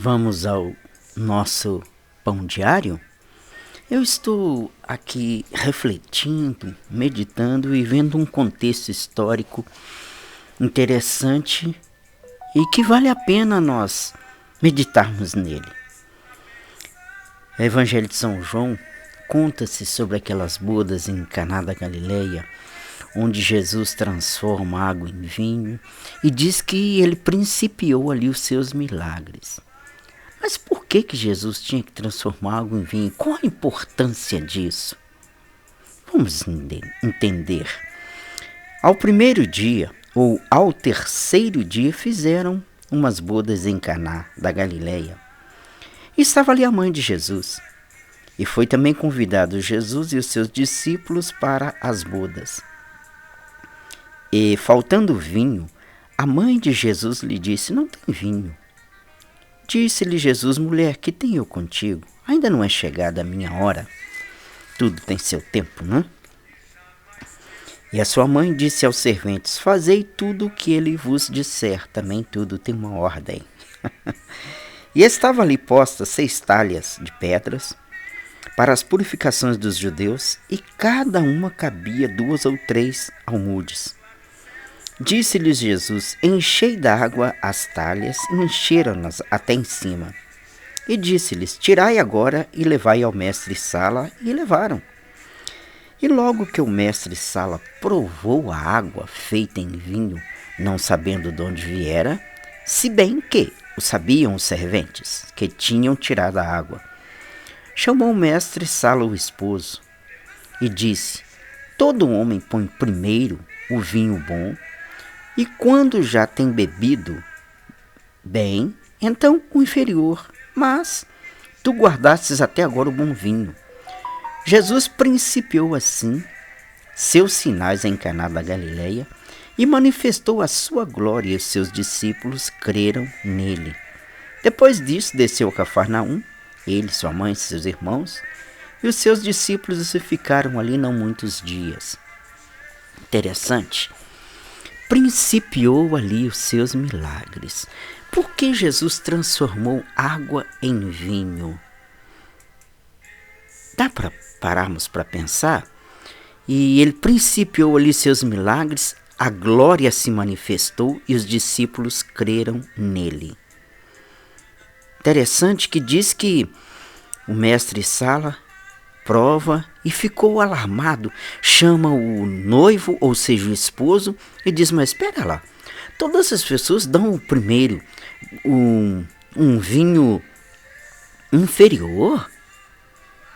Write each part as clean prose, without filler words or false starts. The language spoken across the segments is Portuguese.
Vamos ao nosso pão diário? Eu estou aqui refletindo, meditando e vendo um contexto histórico interessante e que vale a pena nós meditarmos nele. O Evangelho de São João conta-se sobre aquelas bodas em Caná da Galileia, onde Jesus transforma água em vinho e diz que ele principiou ali os seus milagres. Mas por que Jesus tinha que transformar água em vinho? Qual a importância disso? Vamos entender. Ao primeiro dia, ou ao terceiro dia, fizeram umas bodas em Caná da Galileia. E estava ali a mãe de Jesus. E foi também convidado Jesus e os seus discípulos para as bodas. E, faltando vinho, a mãe de Jesus lhe disse: não tem vinho. Disse-lhe Jesus: mulher, que tenho eu contigo? Ainda não é chegada a minha hora. Tudo tem seu tempo, não? E a sua mãe disse aos serventes: fazei tudo o que ele vos disser. Também tudo tem uma ordem. E estavam ali postas 6 talhas de pedras para as purificações dos judeus, e cada uma cabia 2 ou 3 almudes. Disse-lhes Jesus: enchei d'água as talhas, e encheram-nas até em cima. E disse-lhes: tirai agora e levai ao mestre-sala. E levaram. E logo que o mestre-sala provou a água feita em vinho, não sabendo de onde viera, se bem que o sabiam os serventes, que tinham tirado a água, chamou o mestre-sala o esposo, e disse: todo homem põe primeiro o vinho bom, e quando já tem bebido bem, então o inferior. Mas tu guardastes até agora o bom vinho. Jesus principiou assim seus sinais em Caná da Galileia e manifestou a sua glória, e os seus discípulos creram nele. Depois disso, desceu a Cafarnaum, ele, sua mãe e seus irmãos, e os seus discípulos ficaram ali não muitos dias. Interessante. Principiou ali os seus milagres. Por que Jesus transformou água em vinho? Dá para pararmos para pensar? E ele principiou ali seus milagres, a glória se manifestou e os discípulos creram nele. Interessante que diz que o mestre-sala prova e ficou alarmado, chama o noivo, ou seja, o esposo, e diz: mas espera lá, todas as pessoas dão primeiro um vinho inferior,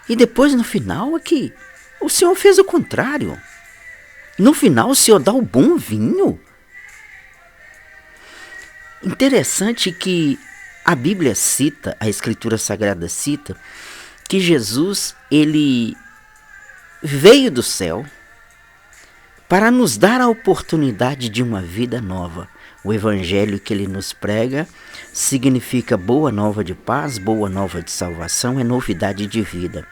e depois no final aqui, o Senhor fez o contrário. No final o Senhor dá o bom vinho. Interessante que a Bíblia cita, a Escritura Sagrada cita, que Jesus, ele veio do céu para nos dar a oportunidade de uma vida nova. O evangelho que ele nos prega significa boa nova de paz, boa nova de salvação, é novidade de vida.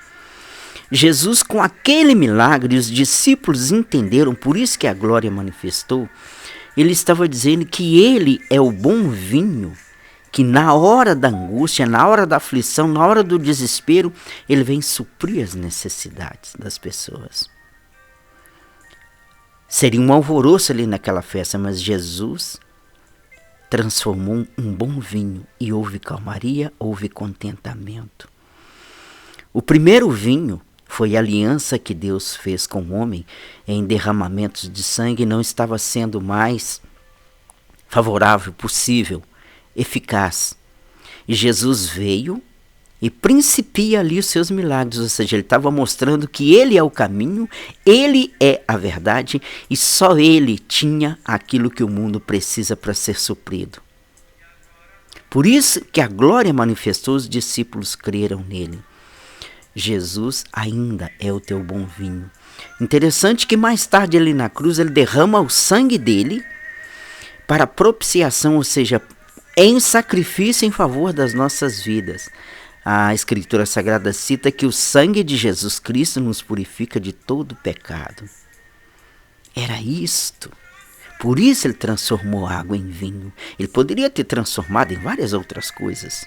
Jesus, com aquele milagre, os discípulos entenderam, por isso que a glória manifestou. Ele estava dizendo que ele é o bom vinho, que na hora da angústia, na hora da aflição, na hora do desespero, ele vem suprir as necessidades das pessoas. Seria um alvoroço ali naquela festa, mas Jesus transformou um bom vinho e houve calmaria, houve contentamento. O primeiro vinho foi a aliança que Deus fez com o homem em derramamentos de sangue, não estava sendo mais favorável, possível, eficaz. E Jesus veio e principia ali os seus milagres, ou seja, ele estava mostrando que ele é o caminho, ele é a verdade e só ele tinha aquilo que o mundo precisa para ser suprido. Por isso que a glória manifestou, os discípulos creram nele. Jesus ainda é o teu bom vinho. Interessante que mais tarde ali na cruz ele derrama o sangue dele para propiciação, ou seja, em sacrifício em favor das nossas vidas. A Escritura Sagrada cita que o sangue de Jesus Cristo nos purifica de todo pecado. Era isto. Por isso ele transformou água em vinho. Ele poderia ter transformado em várias outras coisas.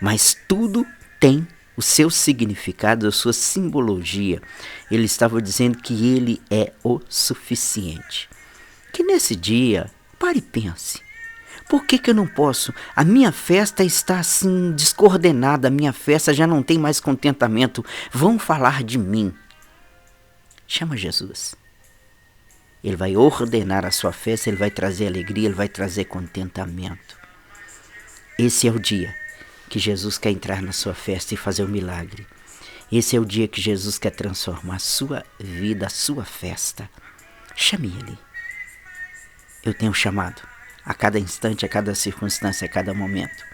mas tudo tem o seu significado, a sua simbologia. Ele estava dizendo que ele é o suficiente. Que nesse dia, pare e pense. Por que eu não posso? A minha festa está assim descoordenada, a minha festa já não tem mais contentamento. Vão falar de mim. Chama Jesus. Ele vai ordenar a sua festa, ele vai trazer alegria, ele vai trazer contentamento. Esse é o dia que Jesus quer entrar na sua festa e fazer um milagre. Esse é o dia que Jesus quer transformar a sua vida, a sua festa. Chame Ele. Eu tenho chamado a cada instante, a cada circunstância, a cada momento.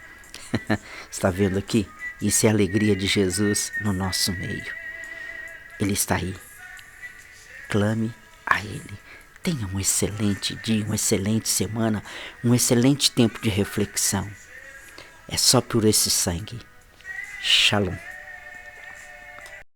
Está vendo aqui? Isso é a alegria de Jesus no nosso meio. Ele está aí. Clame a Ele. Tenha um excelente dia, uma excelente semana, um excelente tempo de reflexão. É só por esse sangue. Shalom.